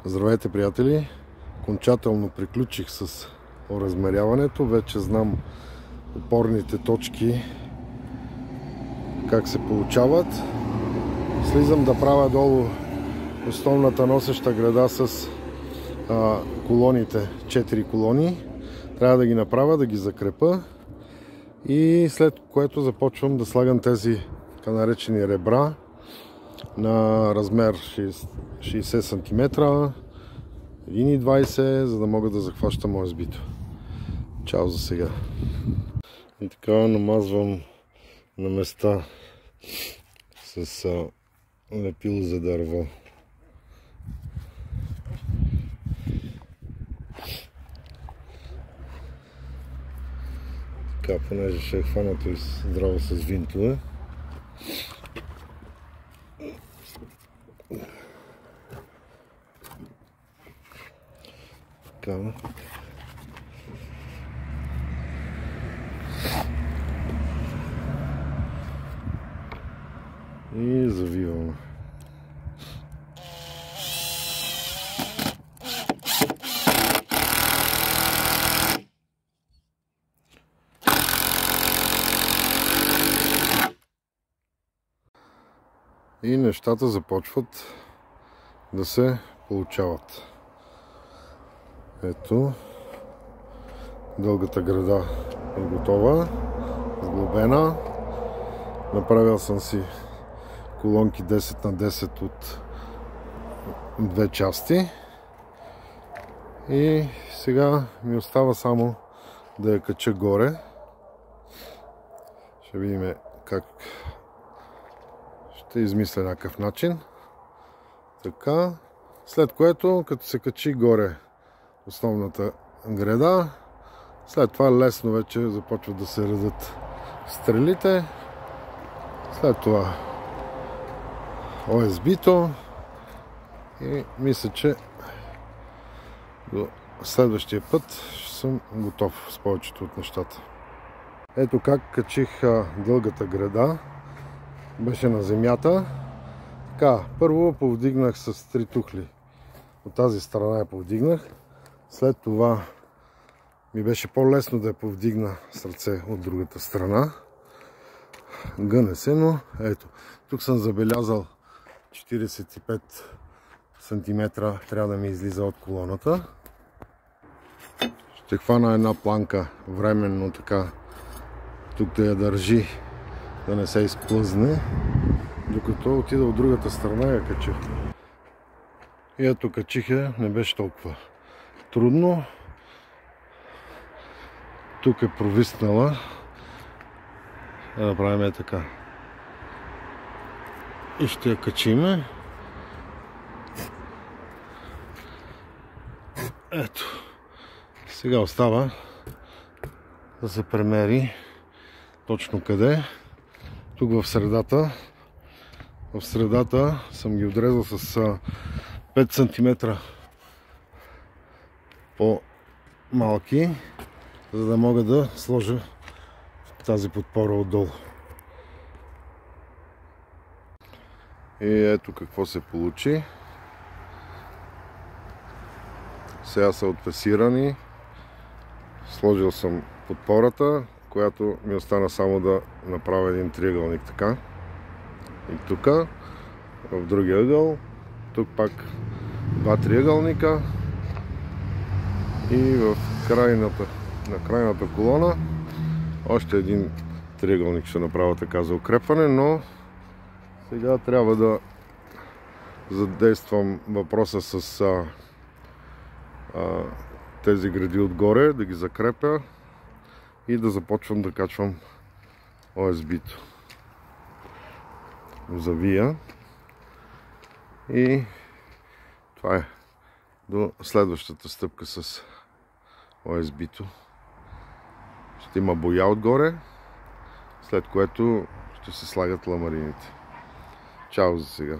Здравейте, приятели! Окончателно приключих с оразмеряването. Вече знам опорните точки как се получават. Слизам да правя долу основната носеща града с колоните, 4 колони. Трябва да ги направя, да ги закрепа и след което започвам да слагам тези така наречени ребра на размер 60 см, 1,20, за да мога да захващам ОСБ-то. Чао за сега. И така намазвам на места с лепило за дърво. Така, понеже ще е хванато и здраво с винтове. Така. И завиваме. И нещата започват да се получават. Ето, дългата града е готова, сглобена. Направил съм си колонки 10 на 10 от две части. И сега ми остава само да я кача горе. Ще видим как ще измисля някакъв начин. Така, след което, като се качи горе основната града, след това лесно вече започват да се редат стрелите. След това ОСБ-то и мисля, че до следващия път ще съм готов с повечето от нещата. Ето как качих дългата града. Беше на земята. Така, първо повдигнах с 3 тухли. От тази страна я повдигнах. След това ми беше по-лесно да я повдигна с ръце от другата страна. Гъне се, но ето. Тук съм забелязал 45 см трябва да ми излиза от колоната. Ще хвана една планка временно така, тук да я държи, да не се изплъзне, докато отида от другата страна и я кача. И ето качих я, не беше толкова трудно. Тук е провиснала. Да направим така. И ще я качиме. Ето. Сега остава да се премери точно къде. Тук в средата. В средата съм ги отрезал с 5 см по-малки, за да мога да сложа тази подпора отдолу. И ето какво се получи. Сега са отпесирани. Сложил съм подпората, която ми остана само да направя един триъгълник така. И тук, в другия ъгъл, тук пак 2 триъгълника. И в на крайната колона още един триъгълник ще направя така за укрепване, но сега трябва да задействам въпроса с тези гради отгоре, да ги закрепя и да започвам да качвам ОСБ-то. Завия и това е до следващата стъпка с ОСБ-то. Ще има боя отгоре, след което ще се слагат ламарините. Чао за сега!